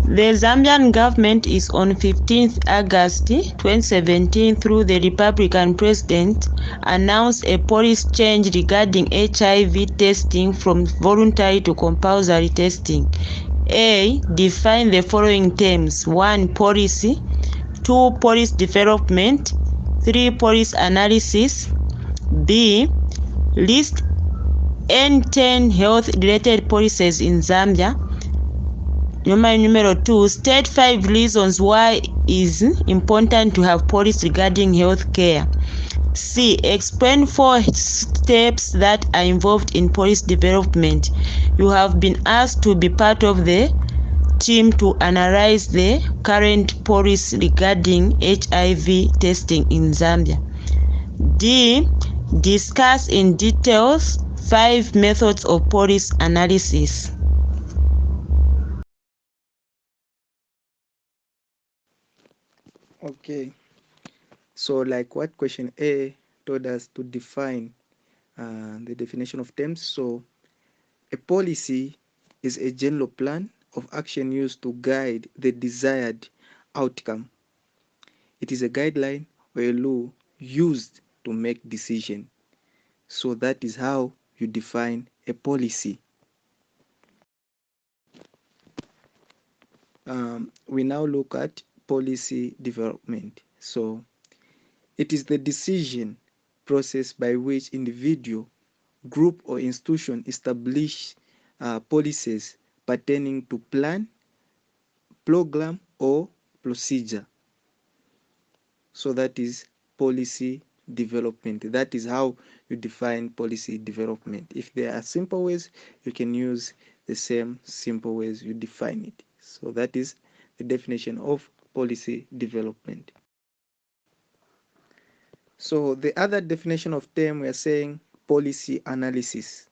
The Zambian government is on 15th August 2017 through the Republican president announced a policy change regarding HIV testing from voluntary to compulsory testing. A. Define the following terms: 1. Policy. 2. Policy development. 3. Policy analysis. B. List any 10 health-related policies in Zambia. Number 2, state 5 reasons why it is important to have policy regarding health care. C. Explain 4 steps that are involved in policy development. You have been asked to be part of the team to analyze the current policy regarding HIV testing in Zambia. D. Discuss in details 5 methods of policy analysis. Okay, so like what question A told us to define the definition of terms. So a policy is a general plan of action used to guide the desired outcome. It is a guideline or a law used to make decision. So that is how you define a policy. We now look at policy development. So it is the decision process by which individual, group or institution establish policies pertaining to plan, program or procedure. So that is policy development. That is how you define policy development. If there are simple ways, you can use the same simple ways you define it. So that is the definition of policy development. So the other definition of term, we are saying policy analysis.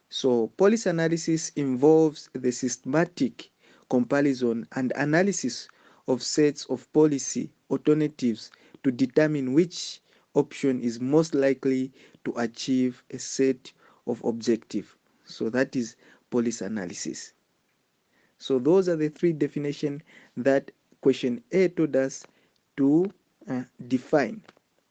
So policy analysis involves the systematic comparison and analysis of sets of policy alternatives to determine which option is most likely to achieve a set of objectives. So that is policy analysis. So those are the 3 definitions that question A told us to define.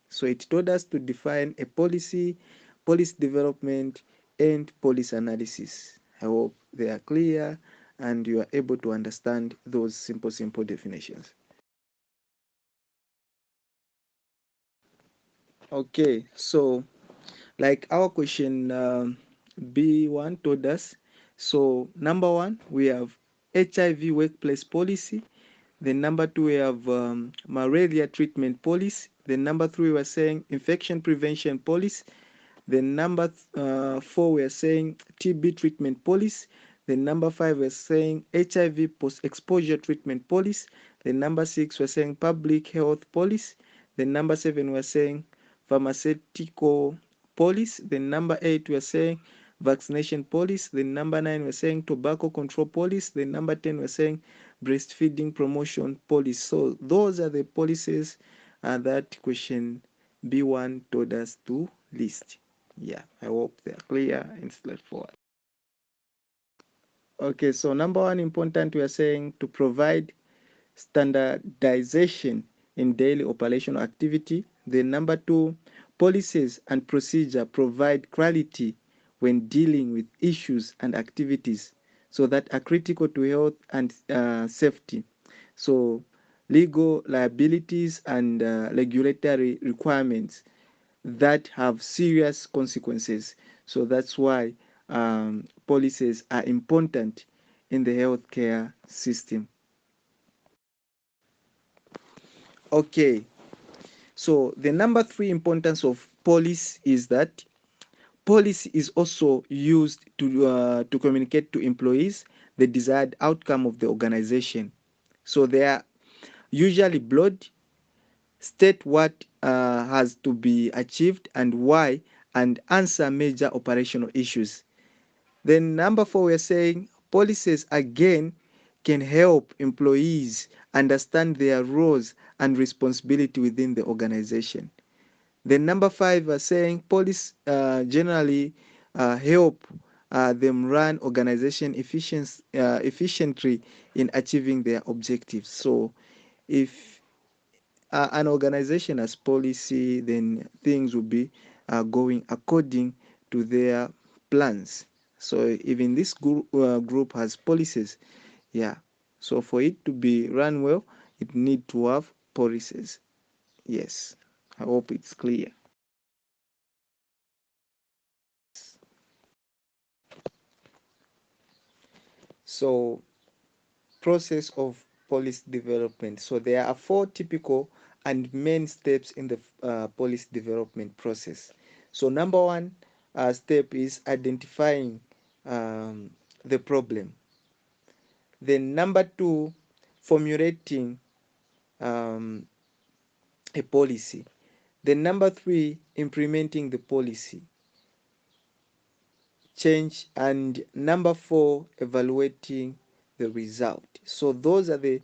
So it told us to define a policy, policy development, and policy analysis. I hope they are clear and you are able to understand those simple definitions. Okay, so like our question B1 told us, so number 1 we have HIV workplace policy. Then number 2 we have malaria treatment policy. Then number 3 we are saying infection prevention policy. Then number 4 we are saying TB treatment policy. Then number 5 we are saying HIV post-exposure treatment policy. Then number 6 we are saying public health policy. Then number 7 we are saying pharmaceutical policy. Then number 8 we are saying vaccination policy. Then number 9 we're saying tobacco control policy. Then number 10 we're saying breastfeeding promotion policy. So those are the policies that question B1 told us to list. Yeah, I hope they are clear and straightforward. Okay, so number 1 important, we are saying to provide standardization in daily operational activity. Then number 2, policies and procedure provide clarity when dealing with issues and activities so that are critical to health and safety. So legal liabilities and regulatory requirements that have serious consequences. So that's why policies are important in the healthcare system. Okay, so the number 3 importance of policy is that policy is also used to communicate to employees the desired outcome of the organization. So they are usually broad, state what has to be achieved and why, and answer major operational issues. Then number 4, we're saying policies again can help employees understand their roles and responsibility within the organization. Then number 5, we're saying policies generally help them run organization efficiently in achieving their objectives. So if an organization has policy, then things will be going according to their plans. So even this group has policies, yeah. So for it to be run well, it need to have policies. Yes, I hope it's clear. So process of policy development. So there are four typical and main steps in the policy development process. So number one step is identifying the problem. Then number two, formulating um, a policy. Then number three, implementing the policy change, and number four, evaluating the result. So those are the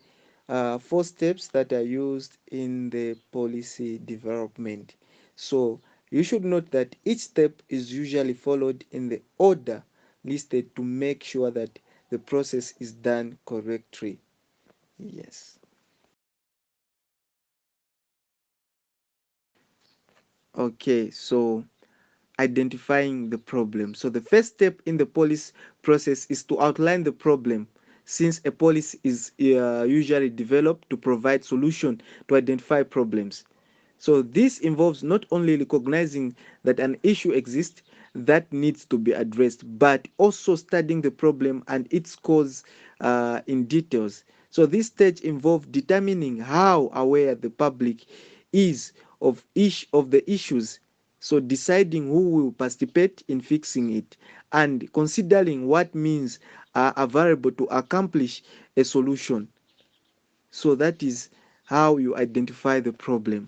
four steps that are used in the policy development. So you should note that each step is usually followed in the order listed to make sure that the process is done correctly. Yes. Okay, so identifying the problem. So the first step in the policy process is to outline the problem, since a policy is usually developed to provide solution to identify problems. So this involves not only recognizing that an issue exists that needs to be addressed, but also studying the problem and its cause in details. So this stage involves determining how aware the public is of each of the issues, so deciding who will participate in fixing it, and considering what means are available to accomplish a solution. So that is how you identify the problem.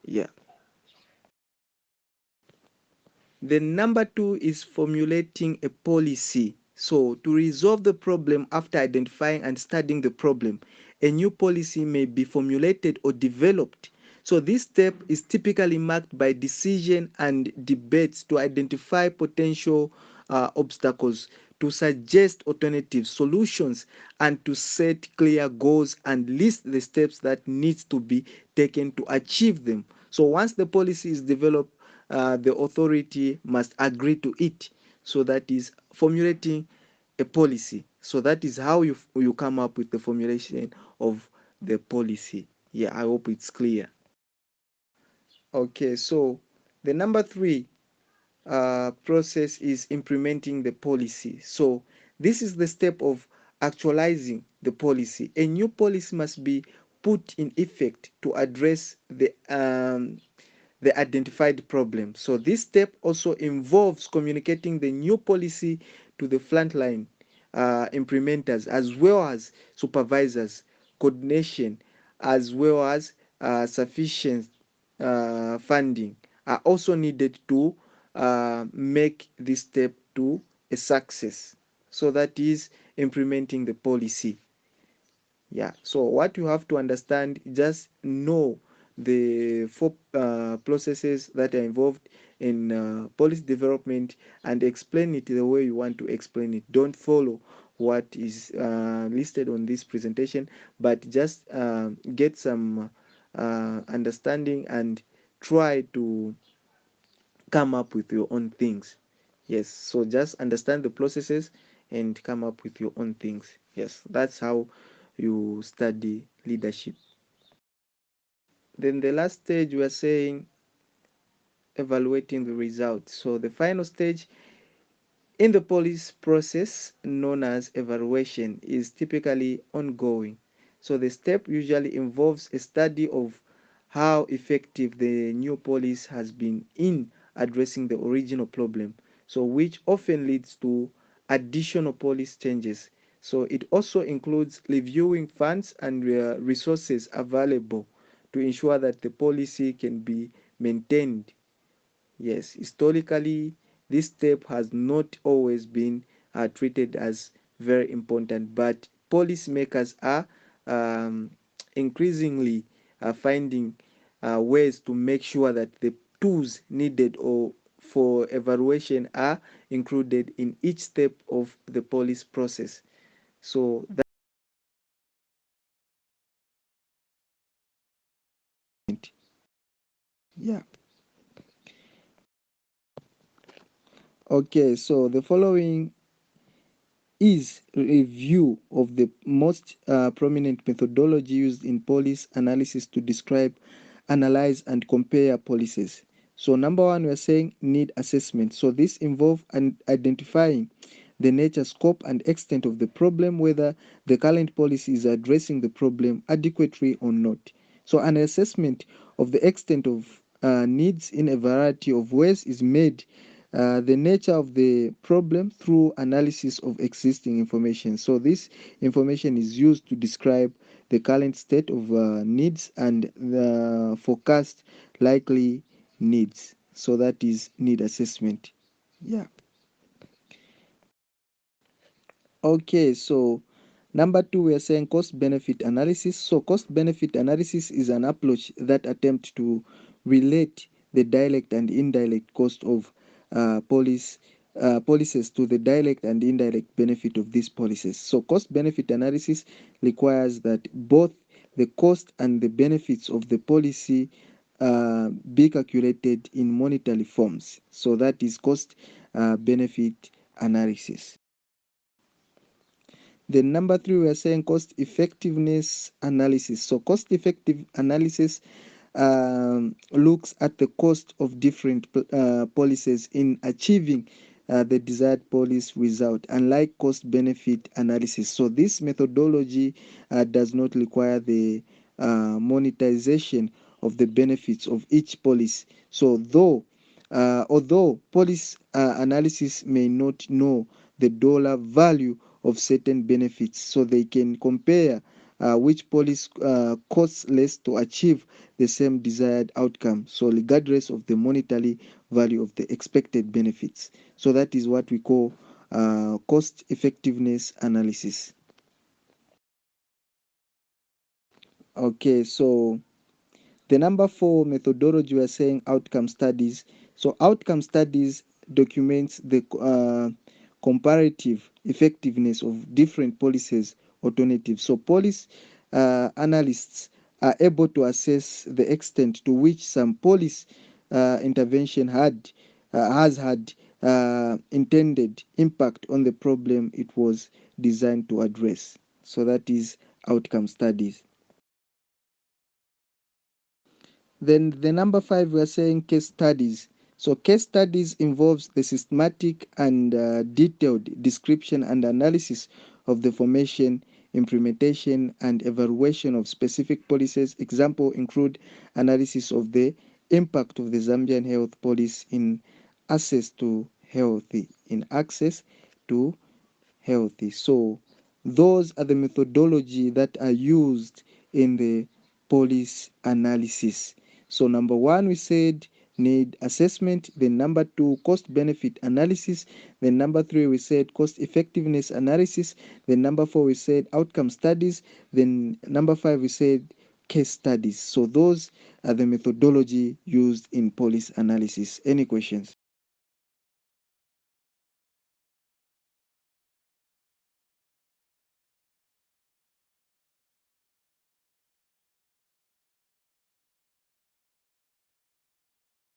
Yeah. Then number two is formulating a policy. So to resolve the problem after identifying and studying the problem, a new policy may be formulated or developed. So this step is typically marked by decision and debates to identify potential obstacles, to suggest alternative solutions, and to set clear goals and list the steps that needs to be taken to achieve them. So once the policy is developed, the authority must agree to it. So that is formulating a policy. So that is how you come up with the formulation of the policy. Yeah, I hope it's clear. Okay, so the number three process is implementing the policy. So this is the step of actualizing the policy. A new policy must be put in effect to address the identified problem. So this step also involves communicating the new policy to the frontline implementers as well as supervisors. Coordination as well as sufficient funding are also needed to make this step to a success. So that is implementing the policy. Yeah, so what you have to understand, just know the four processes that are involved in policy development and explain it the way you want to explain it. Don't follow what is listed on this presentation, but just get some understanding and try to come up with your own things. Yes, so just understand the processes and come up with your own things. Yes, that's how you study leadership. Then the last stage we are saying evaluating the results. So the final stage in the policy process, known as evaluation, is typically ongoing. So the step usually involves a study of how effective the new policy has been in addressing the original problem, so which often leads to additional policy changes. So it also includes reviewing funds and resources available to ensure that the policy can be maintained. Yes, historically, this step has not always been treated as very important, but policymakers are um, increasingly finding ways to make sure that the tools needed or for evaluation are included in each step of the police process. So that yeah. Okay, so the following is review of the most prominent methodology used in police analysis to describe, analyze, and compare policies. So number one, we are saying need assessment. So this involves identifying the nature, scope, and extent of the problem, whether the current policy is addressing the problem adequately or not. So an assessment of the extent of needs in a variety of ways is made the nature of the problem through analysis of existing information. So this information is used to describe the current state of needs and the forecast likely needs. So that is need assessment. Yeah. Okay, so number two, we are saying cost benefit analysis. So cost benefit analysis is an approach that attempts to relate the direct and indirect cost of policies to the direct and indirect benefit of these policies. So cost benefit analysis requires that both the cost and the benefits of the policy be calculated in monetary forms. So that is cost benefit analysis. Then number three, we are saying cost effectiveness analysis. So cost effective analysis looks at the cost of different policies in achieving the desired policy result, unlike cost benefit analysis. So this methodology does not require the monetization of the benefits of each policy. So although policy analysis may not know the dollar value of certain benefits, so they can compare which policy costs less to achieve the same desired outcome, so regardless of the monetary value of the expected benefits. So that is what we call cost effectiveness analysis. Okay, so the number four methodology, we are saying outcome studies. So outcome studies documents the comparative effectiveness of different policies alternatives. So policy analysts are able to assess the extent to which some policy intervention has had intended impact on the problem it was designed to address. So that is outcome studies. Then the number five, we are saying case studies. So case studies involves the systematic and detailed description and analysis of the formation, implementation, and evaluation of specific policies. Example include analysis of the impact of the Zambian health policy in access to access to healthy. So those are the methodology that are used in the policy analysis. So number one, we said need assessment. Then number two, cost benefit analysis. Then number three, we said cost effectiveness analysis. Then number four, we said outcome studies. Then number five, we said case studies. So those are the methodology used in policy analysis. Any questions?